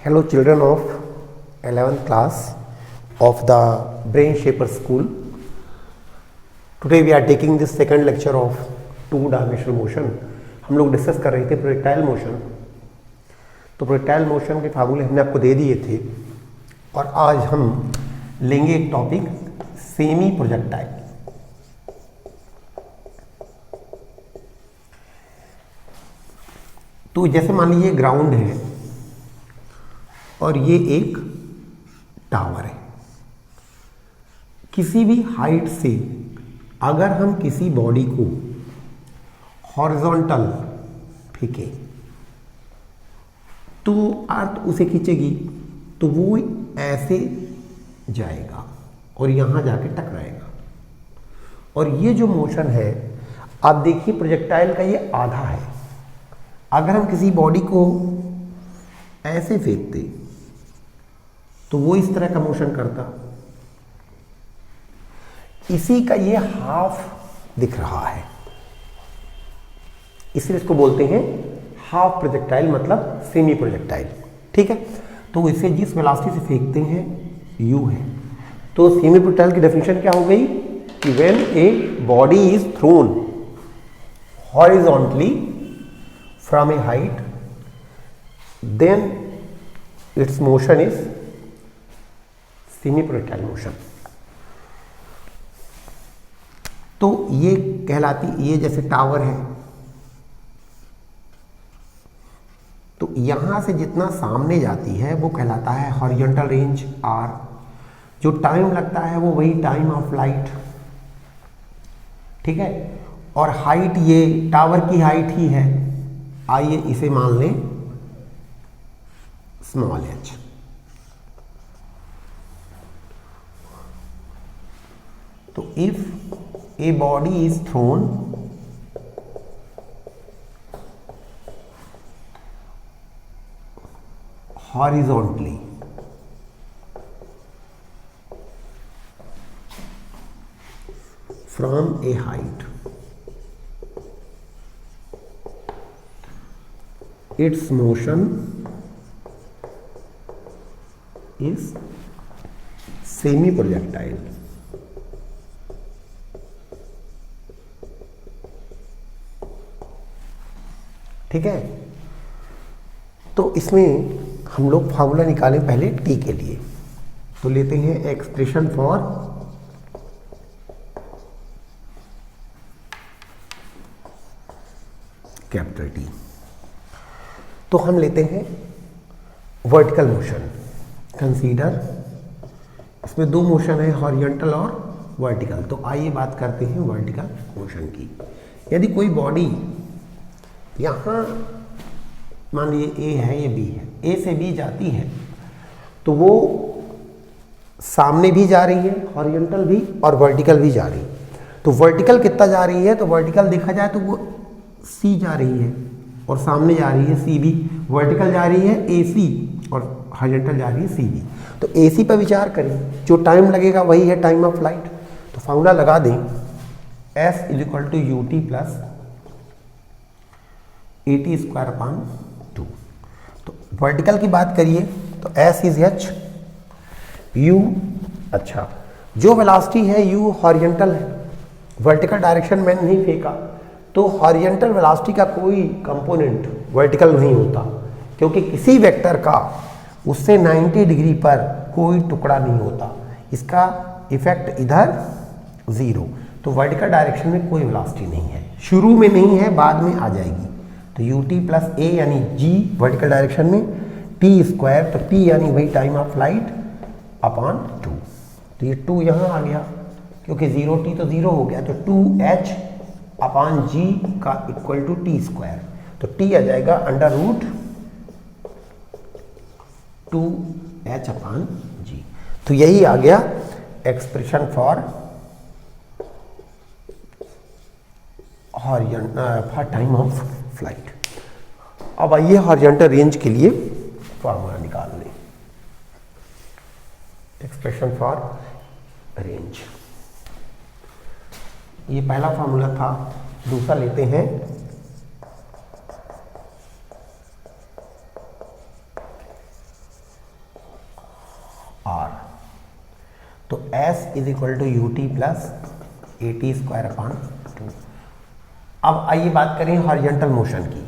Hello children of 11th class of the Brain Shaper School. Today we are taking this second lecture of two-dimensional motion. हम लोग discuss कर रहे थे projectile motion. तो projectile motion के फार्मूले हमने आपको दे दिए थे और आज हम लेंगे एक टॉपिक सेमी प्रोजेक्टाइल. तो जैसे मान लीजिए ग्राउंड है और ये एक टावर है. किसी भी हाइट से अगर हम किसी बॉडी को हॉरिजॉन्टल फेंके तो अर्थ उसे खींचेगी, तो वो ऐसे जाएगा और यहां जाके टकराएगा. और ये जो मोशन है, आप देखिए प्रोजेक्टाइल का ये आधा है. अगर हम किसी बॉडी को ऐसे फेंकते तो वो इस तरह का मोशन करता. इसी का ये हाफ दिख रहा है, इसलिए इसको बोलते हैं हाफ प्रोजेक्टाइल, मतलब सेमी प्रोजेक्टाइल. ठीक है, तो इसे जिस वेलोसिटी से फेंकते हैं u है. तो सेमी प्रोजेक्टाइल की डेफिनेशन क्या हो गई कि when a body is thrown horizontally from a height then its motion is semi projectile motion. तो ये कहलाती, ये जैसे टावर है तो यहां से जितना सामने जाती है वो कहलाता है हॉरिजॉन्टल रेंज r. जो टाइम लगता है वो वही टाइम ऑफ लाइट. ठीक है, और हाइट ये टावर की हाइट ही है. आइए इसे मान लें स्मॉल h. तो if A body is throne horizontally from a height, its motion is semi projectile. ठीक है, तो इसमें हम लोग फार्मूला निकालें पहले टी के लिए. तो लेते हैं एक्सप्रेशन फॉर कैपिटल टी. तो हम लेते हैं वर्टिकल मोशन. कंसीडर, इसमें दो मोशन है, हॉरिजॉन्टल और वर्टिकल. तो आइए बात करते हैं वर्टिकल मोशन की. यदि कोई बॉडी यहाँ मान लीजिए ए है, ये बी है, ए से बी जाती है तो वो सामने भी जा रही है हॉरिजॉन्टल भी और वर्टिकल भी जा रही है. तो वर्टिकल कितना जा रही है, तो वर्टिकल देखा जाए तो वो सी जा रही है और सामने जा रही है सी बी. वर्टिकल जा रही है ए सी और हॉरिजॉन्टल जा रही है सी बी. तो ए सी पर विचार करें, जो टाइम लगेगा वही है टाइम ऑफ लाइट. तो फार्मूला लगा दें S equal to u t plus a t square upon 2. तो वर्टिकल की बात करिए तो S इज एच, U. अच्छा, जो वेलोसिटी है U हॉरिजॉन्टल है, वर्टिकल डायरेक्शन में नहीं फेंका तो हॉरिजॉन्टल वेलोसिटी का कोई कंपोनेंट वर्टिकल नहीं होता, क्योंकि किसी वेक्टर का उससे 90 डिग्री पर कोई टुकड़ा नहीं होता. इसका इफेक्ट इधर 0. तो वर्टिकल डायरेक्शन में कोई वेलोसिटी नहीं है, शुरू में नहीं है, बाद में आ जाएगी. तो यू टी प्लस ए यानी जी वर्टिकल डायरेक्शन में, टी स्क्वायर, तो पी यानी वही टाइम ऑफ लाइट अपॉन 2. तो ये 2 यहाँ आ गया क्योंकि 0 टी तो 0 हो गया. तो 2h अपॉन जी का इक्वल टू टी स्क्वायर. तो टी आ जाएगा अंडर रूट 2h अपॉन जी. तो यही आ गया expression for time of flight. अब आइए हॉरिजॉन्टल रेंज के लिए फॉर्मूला निकाल लें. एक्सप्रेशन फॉर रेंज, ये पहला फार्मूला था. दूसरा लेते हैं S is equal to u t plus a t square upon 2। अब आइए बात करें हॉरिजॉन्टल मोशन की,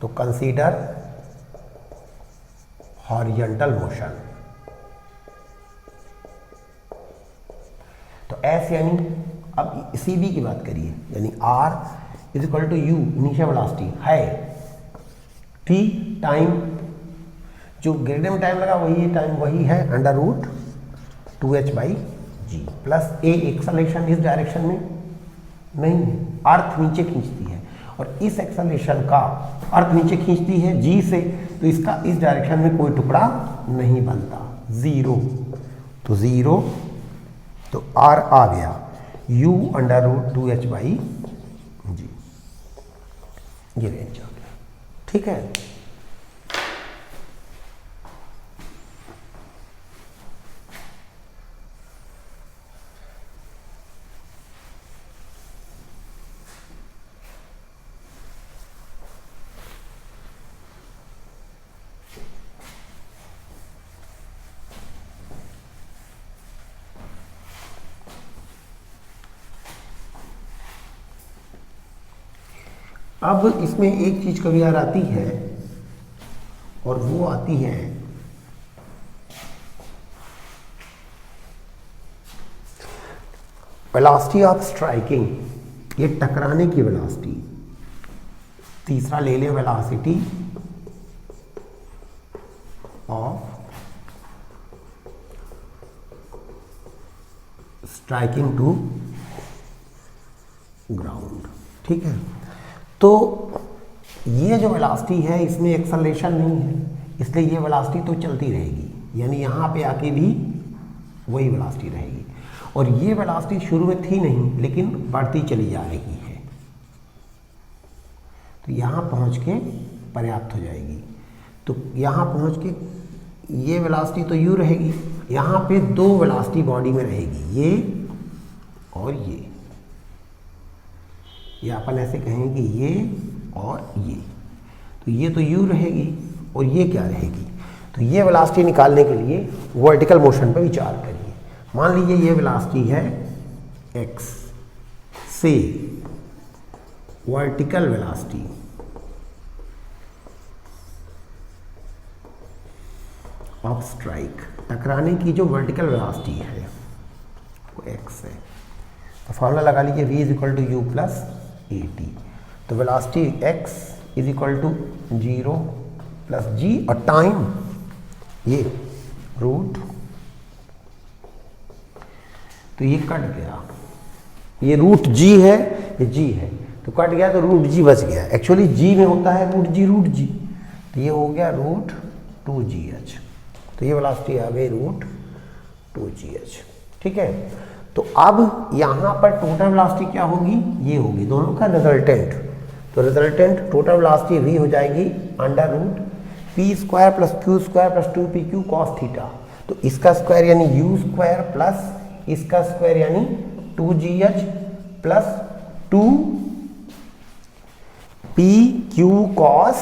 तो कंसीडर हॉरिजॉन्टल मोशन। तो एस यानी, अब सी बी की बात करिए, यानी R is equal to u initial velocity है, टी टाइम, जो ग्रेडियंट में टाइम लगा वही टाइम वही है, under root 2h by g, plus a acceleration इस डायरेक्शन में नहीं है, अर्थ नीचे खींचती है, और इस एक्सेलरेशन का अर्थ नीचे खींचती है जी से, तो इसका इस डायरेक्शन में कोई टुकड़ा नहीं बनता, जीरो, तो जीरो, तो आर आ गया u under root 2h by g, ये रेंज आ गया। ठीक है, अब इसमें एक चीज कभी यार आती है, और वो आती है वेलोसिटी ऑफ स्ट्राइकिंग, ये टकराने की वेलोसिटी। तीसरा ले लें velocity of striking to ground. ठीक है, तो ये जो वेलोसिटी है इसमें एक्सेलरेशन नहीं है, इसलिए ये वेलोसिटी तो चलती रहेगी, यानी यहाँ पे आके भी वही वेलोसिटी रहेगी, और ये वेलोसिटी शुरू में थी नहीं लेकिन बढ़ती चली जा रही है, तो यहाँ पहुँच के पर्याप्त हो जाएगी। तो यहाँ पहुँच के ये वेलोसिटी तो यू रहेगी, यहाँ पे दो वेलोसिटी बॉडी में रहेगी, ये और ये अपन ऐसे कहेंगे ये और ये, तो ये तो u रहेगी और ये क्या रहेगी, तो ये वेलोसिटी निकालने के लिए वर्टिकल मोशन पर विचार करिए। मान लीजिए ये वेलोसिटी है x से वर्टिकल वेलोसिटी ऑफ स्ट्राइक, टकराने की जो वर्टिकल वेलोसिटी है वो x है, तो फॉर्मूला लगा लीजिए v is equal to u plus a t, तो velocity x is equal to 0 plus g, और टाइम ये रूट, तो ये कट गया, ये रूट जी है, ये जी है, तो कट गया तो रूट जी बच गया, एक्चुअली जी में होता है रूट जी, तो ये हो गया रूट 2gh, तो ये वेलोसिटी आ गई रूट 2gh। ठीक है, तो अब यहाँ पर टोटल वेलोसिटी क्या होगी, ये होगी दोनों का रिजल्टेंट, तो रिजल्टेंट टोटल वेलोसिटी v हो जाएगी under root p square plus q square plus 2pq cos theta, तो इसका स्क्वायर यानी u स्क्वायर प्लस इसका स्क्वायर यानी 2gh प्लस 2pq कॉस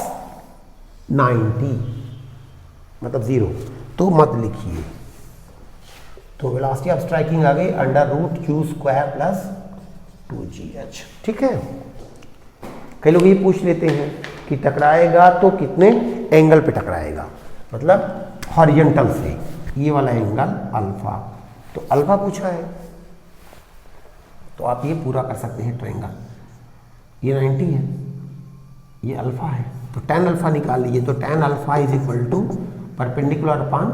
90, मतलब 0, तो मत लिखिए, तो वेलोसिटी ऑफ स्ट्राइकिंग आ गई under root q square plus 2gh। ठीक है, कई लोग ये पूछ लेते हैं कि टकराएगा तो कितने एंगल पे टकराएगा, मतलब हॉरिजॉन्टल से, ये वाला एंगल अल्फा, तो अल्फा पूछा है, तो आप ये पूरा कर सकते हैं ट्रायंगल, ये 90 है, ये अल्फा है, तो tan अल्फा निकाल लीजिए, तो tan alpha is equal to perpendicular upon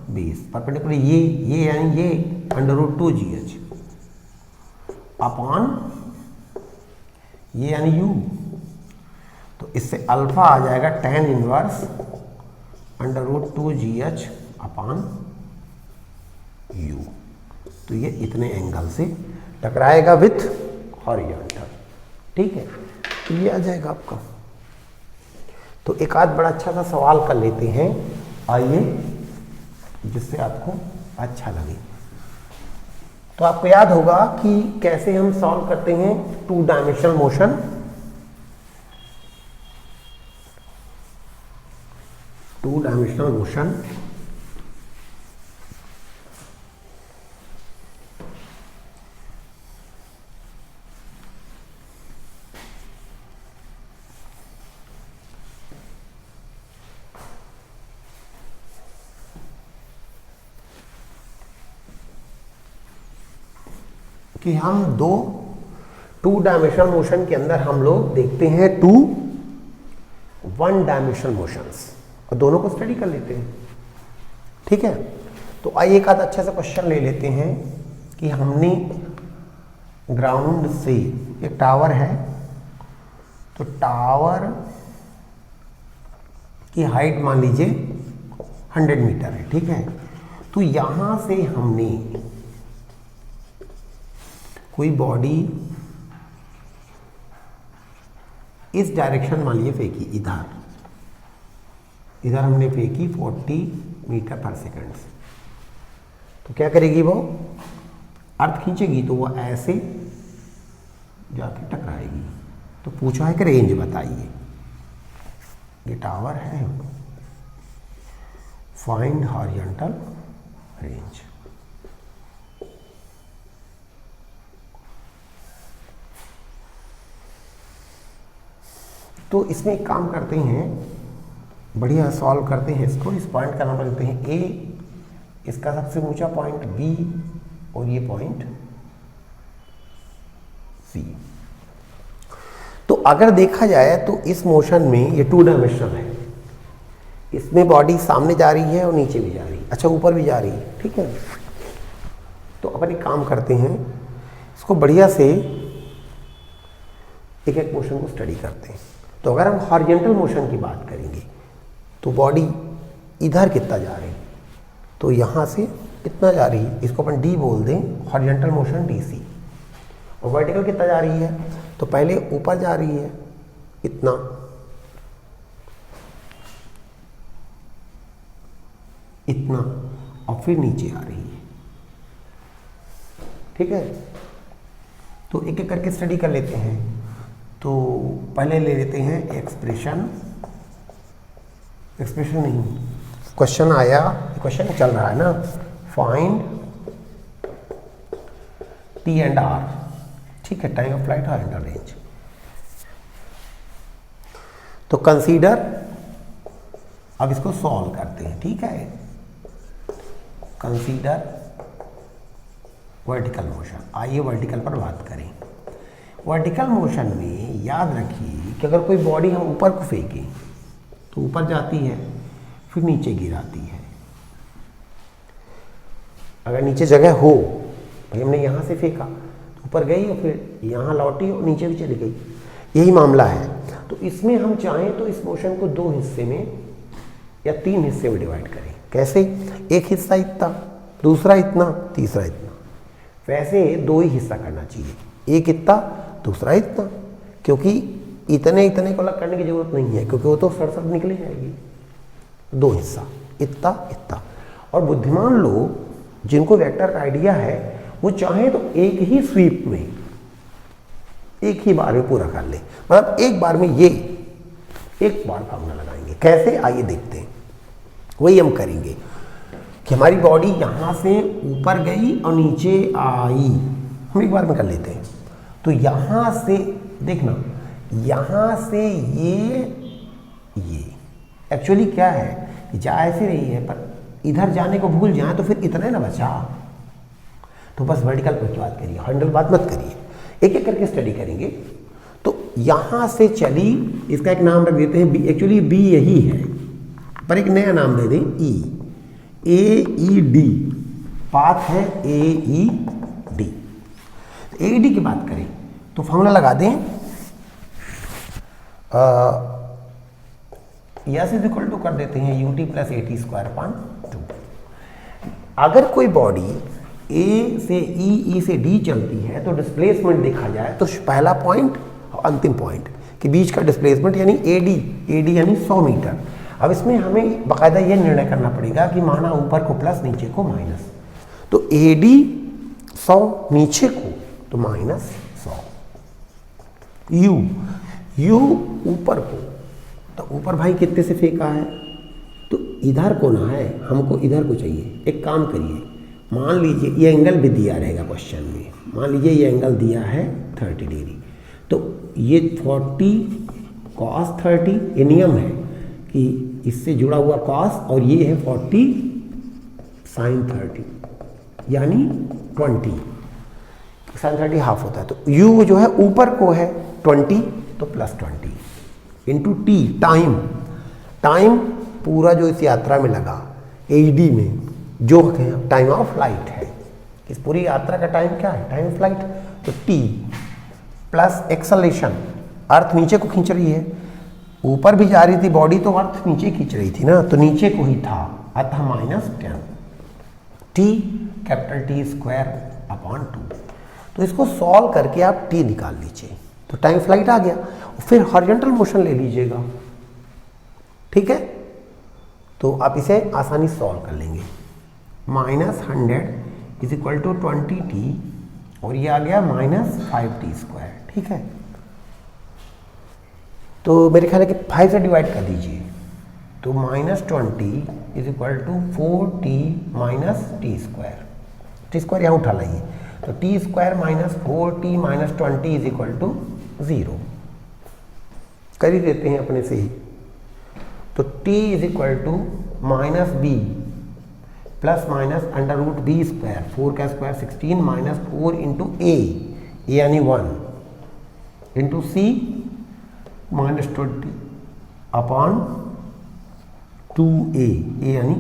base, perpendicular ये यानी ये अंडर रूट 2gh अपॉन ये यानी u, तो इससे अल्फा आ जाएगा tan inverse under root 2gh upon u, तो ये इतने एंगल से टकराएगा विथ हॉरिजॉन्टल। ठीक है, तो ये आ जाएगा आपका। तो एक आध बड़ा अच्छा सा सवाल कर लेते हैं, आइए, जिससे आपको अच्छा लगे। तो आपको याद होगा कि कैसे हम सॉल्व करते हैं 2 dimensional motion. Two dimensional motion कि हम टू डायमेंशनल मोशन के अंदर हम लोग देखते हैं 2 1 डायमेंशनल मोशंस और दोनों को स्टडी कर लेते हैं। ठीक है, तो आइए एक आध अच्छे से क्वेश्चन ले लेते हैं कि हमने ग्राउंड से एक टावर है, तो टावर की हाइट मान लीजिए 100 मीटर है। ठीक है, तो यहां से हमने कोई बॉडी इस डायरेक्शन मान लीजिए फेंकी, इधर हमने फेंकी 40 मीटर पर सेकंड से, तो क्या करेगी वो? अर्थ खींचेगी तो वो ऐसे जाके टकराएगी। तो पूछा है कि रेंज बताइए। ये टावर है, फाइंड हॉरिजॉन्टल रेंज। तो इसमें एक काम करते हैं, बढ़िया सॉल्व करते हैं इसको। इस पॉइंट का नंबर लेते हैं ए, इसका सबसे ऊंचा पॉइंट बी और ये पॉइंट सी। तो अगर देखा जाए तो इस मोशन में ये 2 डायमेंशनल है, इसमें बॉडी सामने जा रही है और नीचे भी जा रही है, अच्छा ऊपर भी जा रही है। ठीक है, तो अपन एक काम करते हैं, इसको बढ़िया से एक एक मोशन को स्टडी करते हैं। तो अगर हम हॉरिजॉन्टल मोशन की बात करेंगे तो बॉडी इधर कितना जा रही है, तो यहाँ से कितना जा रही है, इसको अपन डी बोल दें, हॉरिजॉन्टल मोशन डीसी। और वर्टिकल कितना जा रही है, तो पहले ऊपर जा रही है इतना, इतना, और फिर नीचे आ रही है। ठीक है, तो एक एक करके स्टडी कर लेते हैं। तो पहले ले लेते हैं एक्सप्रेशन नहीं, क्वेश्चन आया, क्वेश्चन चल रहा है ना, फाइंड टी एंड आर। ठीक है, time of flight horizontal range. तो कंसीडर, अब इसको सॉल्व करते हैं। ठीक है, कंसीडर वर्टिकल मोशन। आइए वर्टिकल पर बात करें। वर्टिकल मोशन में याद रखिए कि अगर कोई बॉडी हम ऊपर को फेंकें तो ऊपर जाती है, फिर नीचे गिराती है। अगर नीचे जगह हो, भाई हमने यहाँ से फेंका तो ऊपर गई और फिर यहाँ लौटी और नीचे भी चली गई, यही मामला है। तो इसमें हम चाहें तो इस मोशन को 2 हिस्से में या 3 हिस्से में डिवाइड करें। कैसे? एक हिस्सा इतना, दूसरा इतना, तीसरा इतना। वैसे 2 ही हिस्सा करना चाहिए, एक इतना, दूसरा इतना, क्योंकि इतने को अलग करने की जरूरत नहीं है, क्योंकि वो तो सड़ निकले जाएगी। 2 हिस्सा, इतना इतना। और बुद्धिमान लोग जिनको वेक्टर का आइडिया है, वो चाहे तो एक ही स्वीप में, एक ही बार में पूरा कर ले। मतलब एक बार में ये एक बार फार्मूला लगाएंगे। कैसे? आइए देखते हैं। वही हम करेंगे कि हमारी बॉडी यहां से ऊपर गई और नीचे आई, हम एक बार में कर लेते हैं। तो यहां से देखना, यहां से ये एक्चुअली क्या है, जा ऐसे रही है पर इधर जाने को भूल जाए तो फिर इतना ही ना बचा। तो बस वर्टिकल पर बात करिए, हॉरिजॉन्टल बात मत करिए, एक एक करके स्टडी करेंगे। तो यहां से चली, इसका एक नाम रख देते हैं बी, एक्चुअली बी यही है पर एक नया नाम दे दें ई, AED पाथ है AED। AED की बात करें तो फॉर्मूला लगा दें, यस इज इक्वल टू कर देते हैं UT + AT²/2। अगर कोई बॉडी A से E से D चलती है तो डिस्प्लेसमेंट देखा जाए तो पहला पॉइंट और अंतिम पॉइंट के बीच का डिस्प्लेसमेंट यानी AD यानी 100 मीटर। अब इसमें हमें बाकायदा यह निर्णय करना पड़ेगा कि माना ऊपर को प्लस, नीचे को माइनस। तो AD 100, नीचे को तो -100। U ऊपर को, तो ऊपर भाई कितने से फेंका है, तो इधर को ना है, हमको इधर को चाहिए। एक काम करिए, मान लीजिए ये एंगल भी दिया रहेगा क्वेश्चन में, मान लीजिए ये एंगल दिया है 30 डिग्री, तो ये 40 cos 30, ये नियम है कि इससे जुड़ा हुआ cos, और ये है 40 sin 30 यानी 20। साइन 30 हाफ होता है, तो u जो है ऊपर को है 20 तो plus 20 into T time, time पूरा जो इस यात्रा में लगा एडी में जो टाइम ऑफ फ्लाइट है, इस पूरी यात्रा का टाइम क्या है, टाइम ऑफ फ्लाइट, तो टी प्लस एक्सेलरेशन, अर्थ नीचे को खींच रही है, ऊपर भी जा रही थी बॉडी तो अर्थ नीचे खींच रही थी ना, तो नीचे को ही था, अतः -10 T capital T square upon 2। तो इसको सॉल्व करके आप टी निकाल लीजिए, तो टाइम फ्लाइट आ गया, फिर हॉरिजॉन्टल मोशन ले लीजिएगा, ठीक है। तो आप इसे आसानी से सॉल्व कर लेंगे, -100 इज इक्वल टू 20t और ये आ गया -5t स्क्वायर, ठीक है। तो मेरे ख्याल है कि 5 से डिवाइड कर दीजिए, तो -20 is equal to 4t minus t square, t square यहाँ उठा लाइए, तो t square minus 4t minus 20 is equal to 0 कर ही देते हैं अपने से ही, तो t is equal to -b plus minus under root b square, 4 का स्क्वायर 16 माइनस 4 इंटू ए यानी 1 इंटू सी -20 अपॉन 2a यानी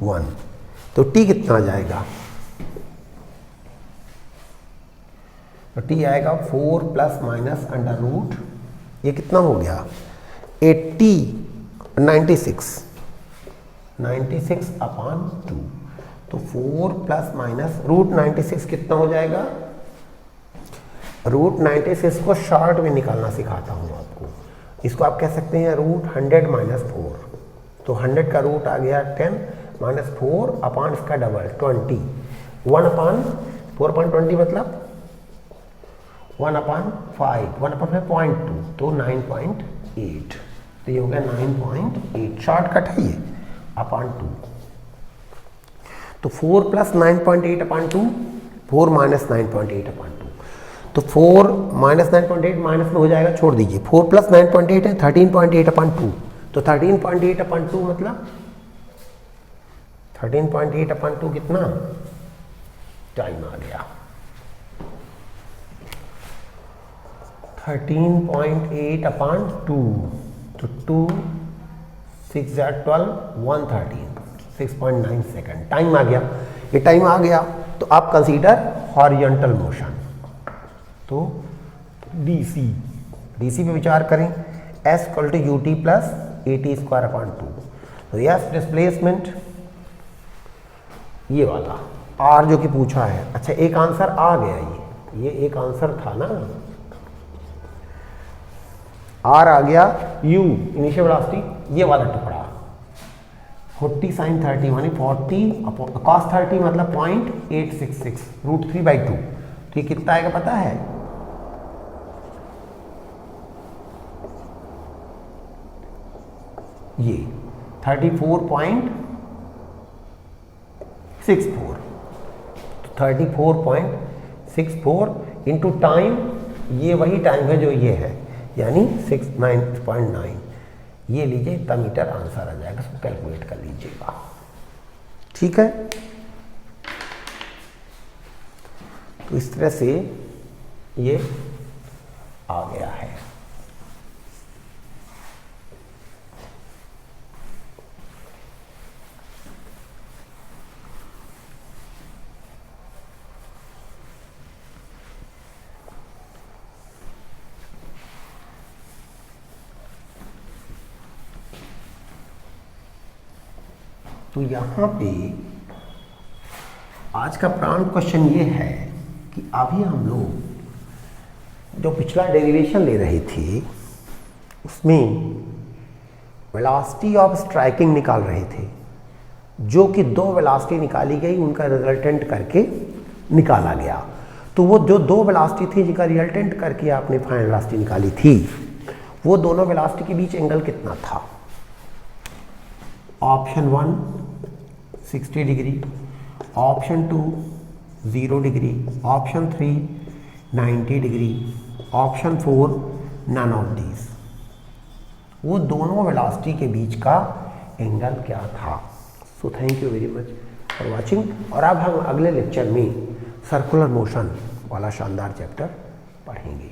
1, तो t कितना आ जाएगा, तो t आएगा 4 प्लस माइनस अंडर रूट, ये कितना हो गया 96 अपॉन 2, तो 4 प्लस माइनस रूट 96 कितना हो जाएगा, रूट 96 को शॉर्ट में निकालना सिखाता हूँ आपको, इसको आप कह सकते हैं रूट 100 माइनस 4, तो 100 का रूट आ गया 10 माइनस 4 अपॉन इसका डबल 20, 1 अपॉन 4.20 मतलब 1 अपॉन 5, 1 अपॉन 5.2 तो 9.8, तो ये हो गया 9.8, शॉर्टकट है ये अपॉन 2, तो 4 प्लस 9.8 अपॉन 2, 4 माइनस 9.8 अपॉन 2, तो 4 माइनस 9.8 माइनस में हो जाएगा, छोड़ दीजिए, 4 प्लस 9.8 है 13.8 अपॉन 2, तो 13.8 अपॉन 2 मतलब 13.8 अपॉन 2 कितना टाइम आ गया, 13.8 अपॉन 2, तो 2 6 12 113 6.9 सेकंड टाइम आ गया, ये टाइम आ गया, तो आप कंसीडर हॉरिजॉन्टल मोशन, तो डीसी पे विचार करें, S equal to u t plus a t square upon 2, तो यस डिस्प्लेसमेंट ये वाला R जो कि पूछा है, अच्छा एक आंसर आ गया, ये एक आंसर था ना, R आ गया, U इनिशियल वेलोसिटी ये वाला टुकड़ा 40 sin 30 मानी 40 cos 30 मतलब 0.866 रूट 3/2, तो ये कितना आएगा पता है, ये 34.64, तो 34.64 इंटू टाइम, ये वही टाइम है जो ये है यानी 69.9, ये लीजिए इतना मीटर आंसर आ जाएगा, इसको कैलकुलेट कर लीजिएगा, ठीक है। तो इस तरह से ये आ गया है। तो यहाँ पे आज का प्राण क्वेश्चन ये है कि अभी हम लोग जो पिछला डेरिवेशन ले रहे थे उसमें वेलोसिटी ऑफ स्ट्राइकिंग निकाल रहे थे, जो कि 2 वेलोसिटी निकाली गई उनका रिजल्टेंट करके निकाला गया, तो वो जो 2 वेलोसिटी थी जिनका रिजल्टेंट करके आपने फाइनल वेलोसिटी निकाली थी, वो दोनों वेलोसिटी के बीच एंगल कितना था, option 1 60 degree, option 2 0 degree, option 3 90 degree, option 4 none of these, वो दोनों वेलोसिटी के बीच का एंगल क्या था। So thank you very much for watching, और अब हम अगले लेक्चर में सर्कुलर मोशन वाला शानदार चैप्टर पढ़ेंगे।